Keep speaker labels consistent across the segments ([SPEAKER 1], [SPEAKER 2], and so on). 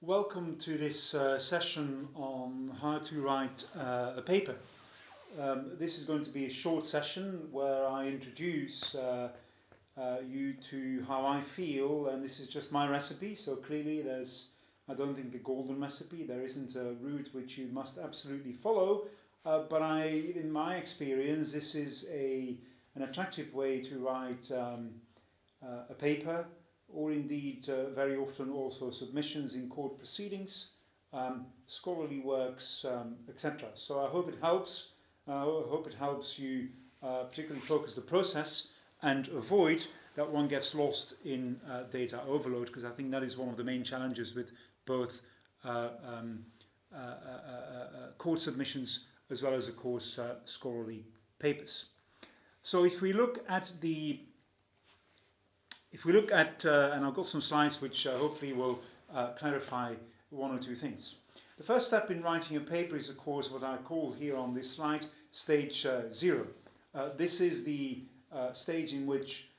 [SPEAKER 1] Welcome to this session on how to write a paper. This is going to be a short session where I introduce you to how I feel, and this is just my recipe, so clearly I don't think, a golden recipe. There isn't a route which you must absolutely follow, but in my experience, this is an attractive way to write a paper, or indeed very often also submissions in court proceedings, scholarly works, etc. So I hope it helps. I hope it helps you particularly focus the process and avoid that one gets lost in data overload, because I think that is one of the main challenges with both court submissions as well as, of course, scholarly papers. So if we look at and I've got some slides which hopefully will clarify one or two things. The first step in writing a paper is, of course, what I call here on this slide stage 0. This is the stage in which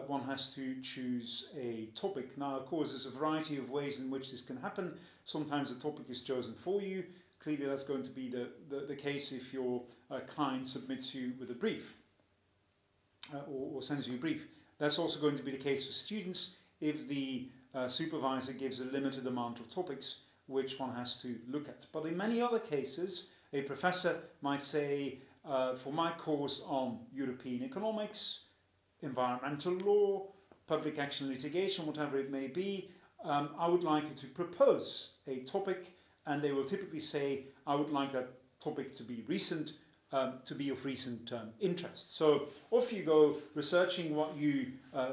[SPEAKER 1] one has to choose a topic. Now, of course, there's a variety of ways in which this can happen. Sometimes a topic is chosen for you. Clearly, that's going to be the case if your client submits you with a brief or sends you a brief. That's also going to be the case for students if the supervisor gives a limited amount of topics which one has to look at. But in many other cases, a professor might say, for my course on European economics, environmental law, public action litigation, whatever it may be, I would like you to propose a topic, and they will typically say, I would like that topic to be recent, to be of recent interest. So off you go, researching what you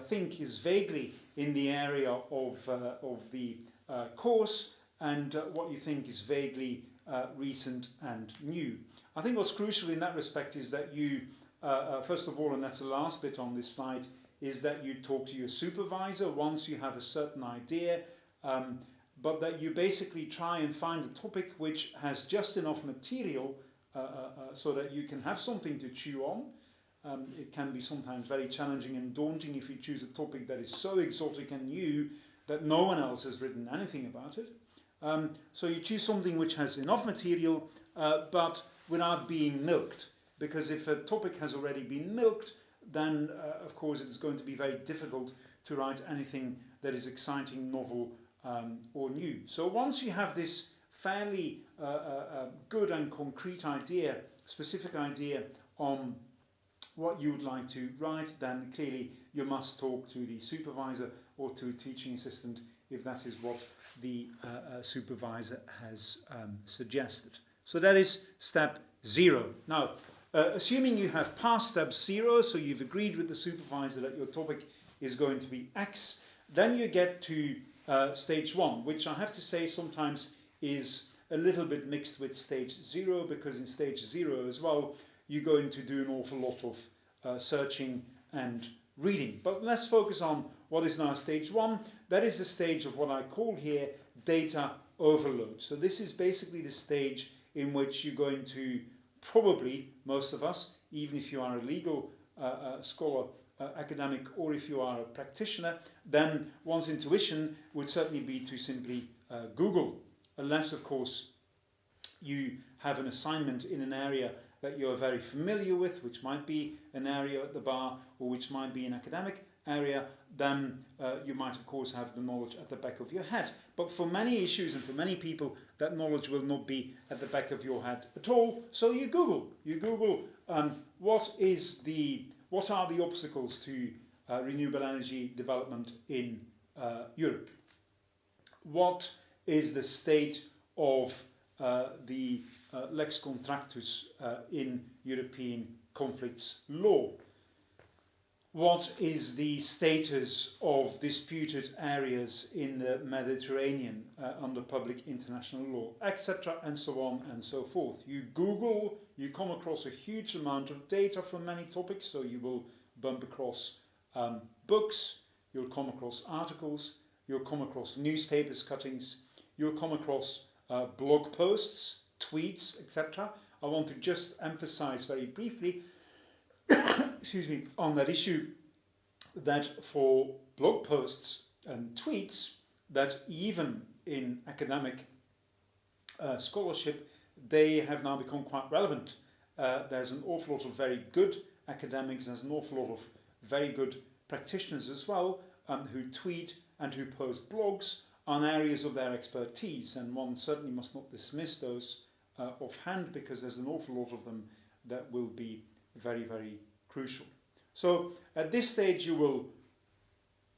[SPEAKER 1] think is vaguely in the area of the course, and what you think is vaguely recent and new. I think what's crucial in that respect is that you, first of all, and that's the last bit on this slide, is that you talk to your supervisor once you have a certain idea, but that you basically try and find a topic which has just enough material so that you can have something to chew on. It can be sometimes very challenging and daunting if you choose a topic that is so exotic and new that no one else has written anything about it. So you choose something which has enough material but without being milked, because if a topic has already been milked, then of course it's going to be very difficult to write anything that is exciting, novel, or new. So once you have this fairly good and concrete idea, specific idea on what you would like to write, then clearly you must talk to the supervisor or to a teaching assistant if that is what the supervisor has suggested. So that is step 0. Now, assuming you have passed step 0, so you've agreed with the supervisor that your topic is going to be X, then you get to stage 1, which I have to say sometimes is a little bit mixed with stage 0, because in stage 0 as well, you're going to do an awful lot of searching and reading. But let's focus on what is now stage 1. That is the stage of what I call here data overload. So this is basically the stage in which you're going to probably, most of us, even if you are a legal scholar, academic, or if you are a practitioner, then one's intuition would certainly be to simply Google, unless, of course, you have an assignment in an area that you're very familiar with, which might be an area at the bar, or which might be an academic area, then you might, of course, have the knowledge at the back of your head. But for many issues and for many people, that knowledge will not be at the back of your head at all. So you Google. You Google what are the obstacles to renewable energy development in Europe? What is the state of the lex contractus in European conflicts law? What is the status of disputed areas in the Mediterranean under public international law, etc., and so on and so forth? You Google, you come across a huge amount of data from many topics, so you will bump across books, you'll come across articles, you'll come across newspapers cuttings, you'll come across blog posts, tweets, etc. I want to just emphasize very briefly excuse me, on that issue, that for blog posts and tweets, that even in academic scholarship, they have now become quite relevant. There's an awful lot of very good academics, there's an awful lot of very good practitioners as well, who tweet and who post blogs on areas of their expertise, and one certainly must not dismiss those offhand, because there's an awful lot of them that will be very, very crucial. So at this stage you will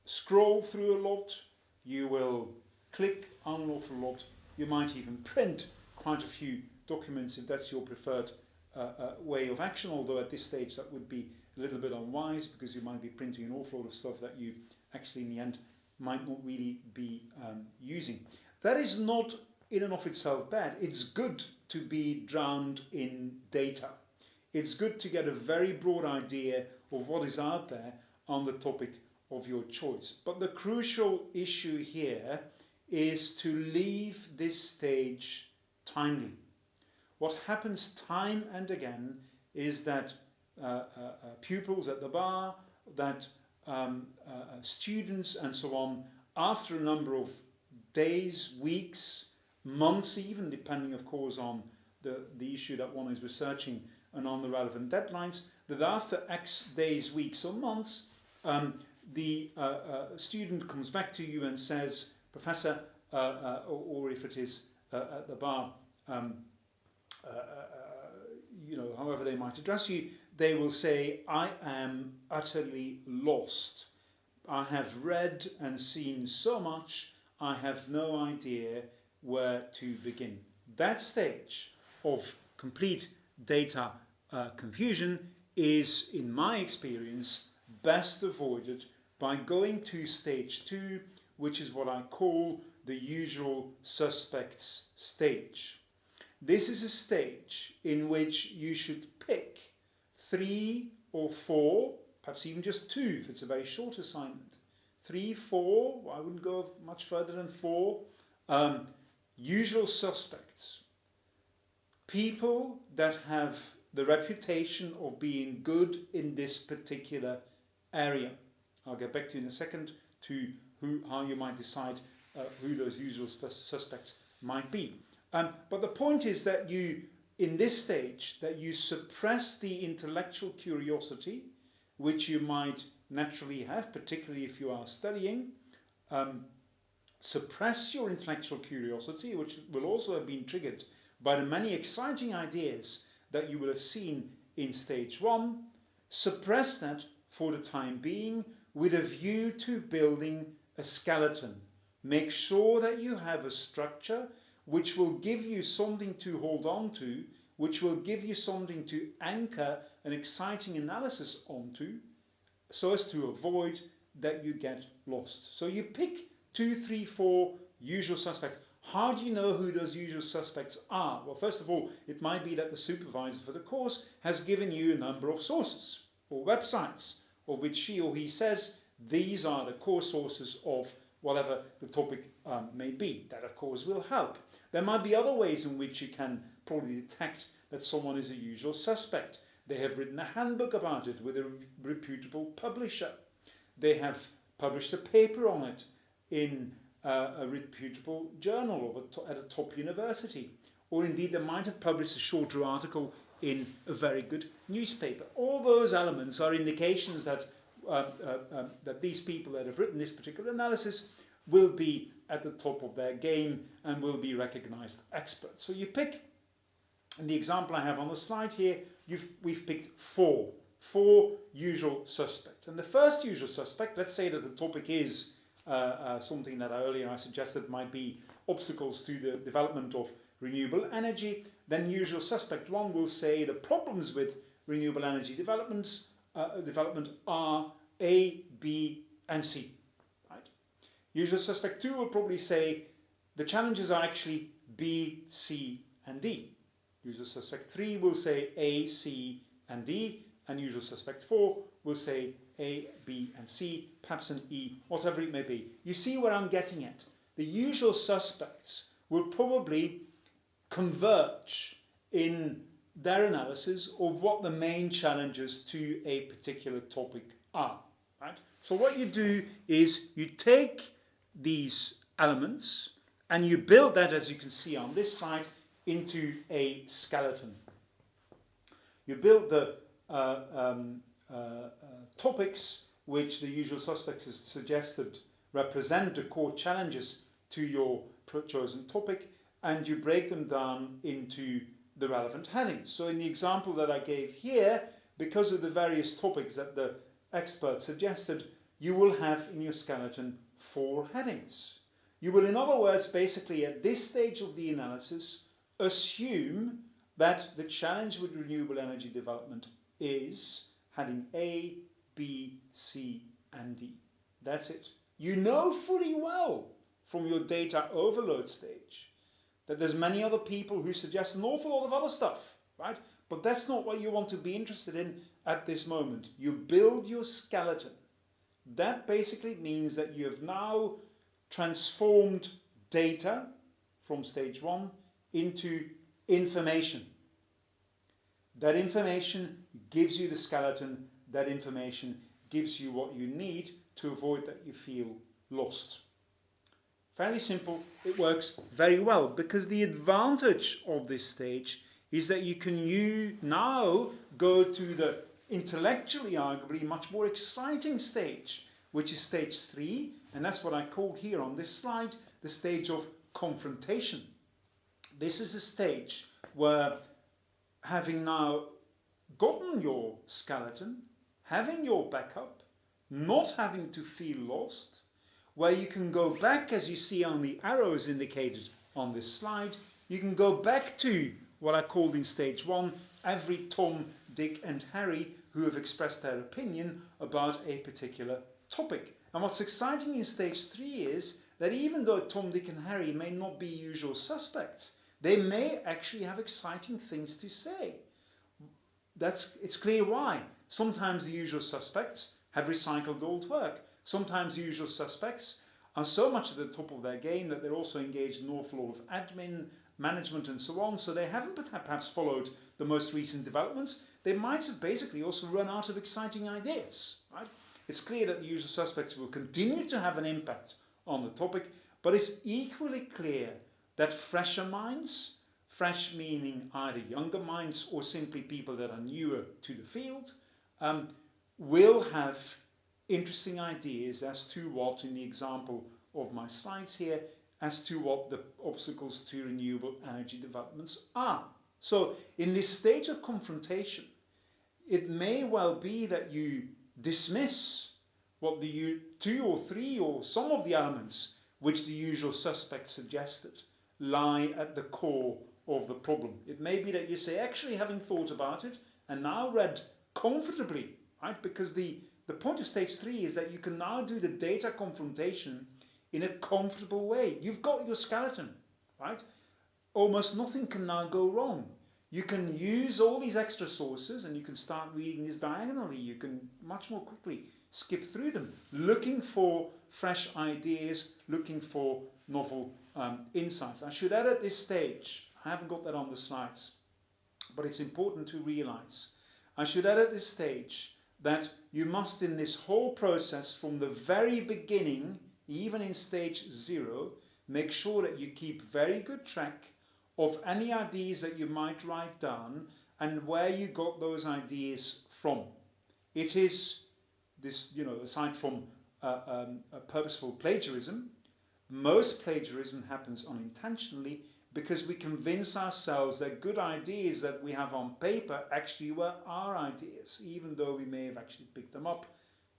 [SPEAKER 1] scroll through a lot, you will click on an awful lot, you might even print quite a few documents if that's your preferred way of action, although at this stage that would be a little bit unwise, because you might be printing an awful lot of stuff that you actually in the end might not really be using. That is not in and of itself bad. It's good to be drowned in data. It's good to get a very broad idea of what is out there on the topic of your choice. But the crucial issue here is to leave this stage timely. What happens time and again is that pupils at the bar, that students and so on, after a number of days, weeks, months even, depending of course on the issue that one is researching and on the relevant deadlines, that after X days, weeks or months, the student comes back to you and says, Professor, or if it is at the bar, you know, however they might address you, they will say, I am utterly lost. I have read and seen so much, I have no idea where to begin. That stage of complete data confusion is, in my experience, best avoided by going to stage 2, which is what I call the usual suspects stage. This is a stage in which you should pick 3 or 4, perhaps even just 2 if it's a very short assignment. 3, 4, I wouldn't go much further than 4, usual suspects. People that have the reputation of being good in this particular area. I'll get back to you in a second to how you might decide who those usual suspects might be. But the point is that you, in this stage, that you suppress the intellectual curiosity, which you might naturally have, particularly if you are studying. Suppress your intellectual curiosity, which will also have been triggered by the many exciting ideas that you will have seen in stage 1. Suppress that for the time being with a view to building a skeleton. Make sure that you have a structure which will give you something to hold on to, which will give you something to anchor an exciting analysis onto, so as to avoid that you get lost. So you pick 2, 3, 4 usual suspects. How do you know who those usual suspects are? Well, first of all, it might be that the supervisor for the course has given you a number of sources or websites of which she or he says these are the core sources of whatever the topic may be. That, of course, will help. There might be other ways in which you can probably detect that someone is a usual suspect. They have written a handbook about it with a reputable publisher. They have published a paper on it in a reputable journal at a top university. Or indeed they might have published a shorter article in a very good newspaper. All those elements are indications that that these people that have written this particular analysis will be at the top of their game and will be recognized experts. So you pick, in the example I have on the slide here, we've picked 4 usual suspects. And the first usual suspect, let's say that the topic is something that earlier I suggested might be obstacles to the development of renewable energy, then usual suspect 1 will say the problems with renewable energy development are A, B, and C. Right? Usual suspect 2 will probably say the challenges are actually B, C, and D. Usual suspect 3 will say A, C, and D, and usual suspect 4 will say A, B, and C, perhaps an E, whatever it may be. You see where I'm getting at. The usual suspects will probably converge in their analysis of what the main challenges to a particular topic are. Right? So what you do is you take these elements And you build that, as you can see on this slide, into a skeleton. You build the topics which the usual suspects has suggested represent the core challenges to your chosen topic, and you break them down into the relevant headings. So in the example that I gave here, because of the various topics that the experts suggested, you will have in your skeleton 4 headings. You will, in other words, basically at this stage of the analysis, assume that the challenge with renewable energy development is heading A, B, C, and D. That's it. You know fully well from your data overload stage that there's many other people who suggest an awful lot of other stuff, right? But that's not what you want to be interested in at this moment. You build your skeleton. That basically means that you have now transformed data from stage 1 into information. That information gives you the skeleton. That information gives you what you need to avoid that you feel lost. Fairly simple. It works very well because the advantage of this stage is that you can now go to the intellectually arguably much more exciting stage, which is stage 3, and that's what I call here on this slide the stage of confrontation. This is a stage where, having now gotten your skeleton, having your backup, not having to feel lost, where you can go back, as you see on the arrows indicated on this slide, you can go back to what I called in stage 1, every Tom, Dick and Harry who have expressed their opinion about a particular topic. And what's exciting in stage 3 is that even though Tom, Dick and Harry may not be usual suspects, they may actually have exciting things to say. It's clear why. Sometimes the usual suspects have recycled old work. Sometimes the usual suspects are so much at the top of their game that they're also engaged in an awful lot of admin, management and so on, so they haven't perhaps followed the most recent developments. They might have basically also run out of exciting ideas. Right? It's clear that the usual suspects will continue to have an impact on the topic, but it's equally clear that fresher minds, fresh meaning either younger minds or simply people that are newer to the field, will have interesting ideas as to what, in the example of my slides here, as to what the obstacles to renewable energy developments are. So in this stage of confrontation, it may well be that you dismiss what the 2 or 3 or some of the elements which the usual suspects suggested lie at the core of the problem. It may be that you say, actually having thought about it and now read comfortably, right? Because the point of stage 3 is that you can now do the data confrontation in a comfortable way. You've got your skeleton, right? Almost nothing can now go wrong. You can use all these extra sources and you can start reading this diagonally. You can much more quickly skip through them, looking for fresh ideas, looking for novel insights. I should add at this stage, I haven't got that on the slides, but it's important to realize. I should add at this stage that you must, in this whole process from the very beginning, even in stage 0, make sure that you keep very good track of any ideas that you might write down and where you got those ideas from. It is this, aside from purposeful plagiarism, most plagiarism happens unintentionally because we convince ourselves that good ideas that we have on paper actually were our ideas, even though we may have actually picked them up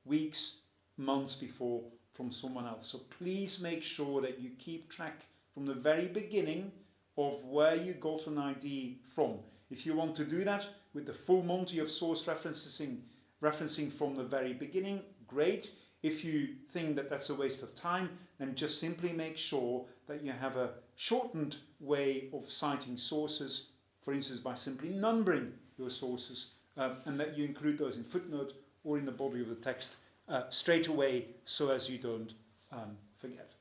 [SPEAKER 1] weeks, months before from someone else. So please make sure that you keep track from the very beginning of where you got an idea from. If you want to do that with the full Monty of source referencing from the very beginning, great. If you think that that's a waste of time, then just simply make sure that you have a shortened way of citing sources, for instance by simply numbering your sources, and that you include those in footnote or in the body of the text straight away so as you don't forget.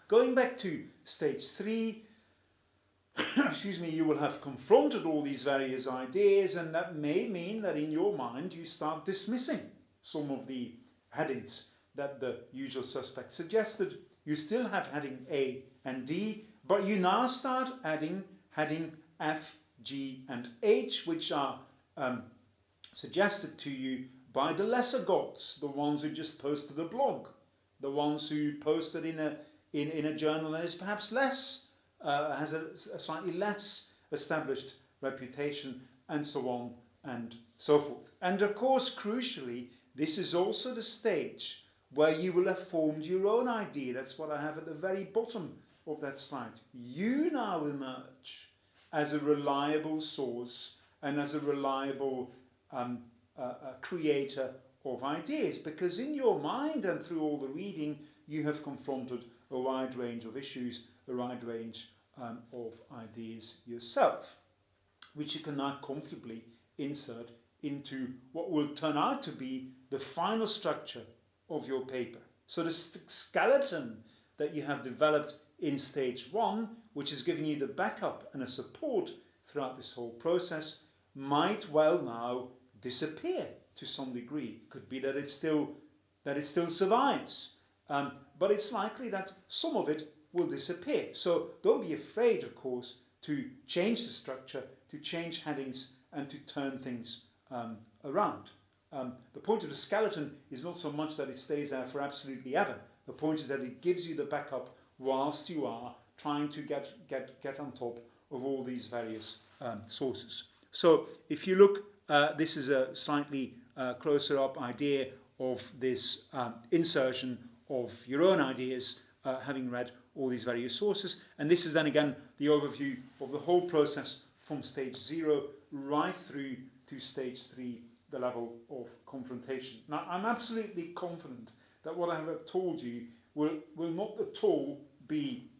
[SPEAKER 1] Going back to stage 3, excuse me, you will have confronted all these various ideas, and that may mean that in your mind you start dismissing some of the headings that the usual suspect suggested. You still have heading A and D, but you now start adding heading F, G, and H, which are suggested to you by the lesser gods, the ones who just posted a blog, the ones who posted in a journal that is perhaps less, has a slightly less established reputation, and so on and so forth. And of course, crucially, this is also the stage where you will have formed your own idea. That's what I have at the very bottom of that slide. You now emerge as a reliable source and as a reliable creator of ideas, because in your mind and through all the reading you have confronted a wide range of issues, a wide range of ideas yourself, which you can now comfortably insert into what will turn out to be the final structure of your paper. So the skeleton that you have developed in stage 1, which is giving you the backup and a support throughout this whole process, might well now disappear to some degree. It could be that it still survives, but it's likely that some of it will disappear. So don't be afraid, of course, to change the structure, to change headings, and to turn things around. The point of the skeleton is not so much that it stays there for absolutely ever. The point is that it gives you the backup whilst you are trying to get on top of all these various sources. So if you look, this is a slightly closer up idea of this insertion of your own ideas, having read all these various sources. And this is then again the overview of the whole process from stage 0 right through to stage 3, the level of confrontation. Now, I'm absolutely confident that what I have told you will not at all be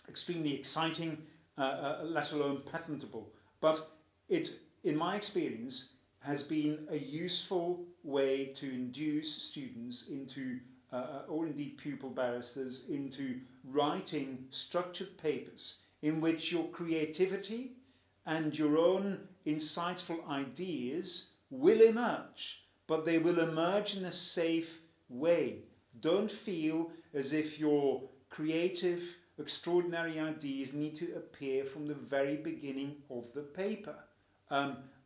[SPEAKER 1] extremely exciting, let alone patentable, but it, in my experience, has been a useful way to induce students into, or indeed pupil barristers, into writing structured papers in which your creativity and your own insightful ideas will emerge, but they will emerge in a safe way. Don't feel as if your creative, extraordinary ideas need to appear from the very beginning of the paper.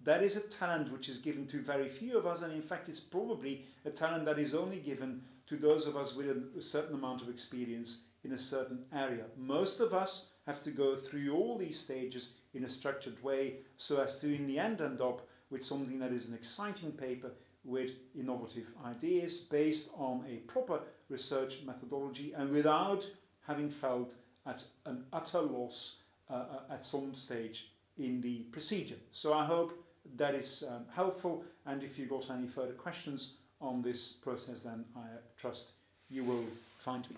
[SPEAKER 1] That is a talent which is given to very few of us, and in fact it's probably a talent that is only given to those of us with a certain amount of experience in a certain area. Most of us have to go through all these stages in a structured way so as to in the end up with something that is an exciting paper with innovative ideas based on a proper research methodology and without having felt at an utter loss at some stage in the procedure. So I hope that is helpful, and if you've got any further questions on this process, then I trust you will find me.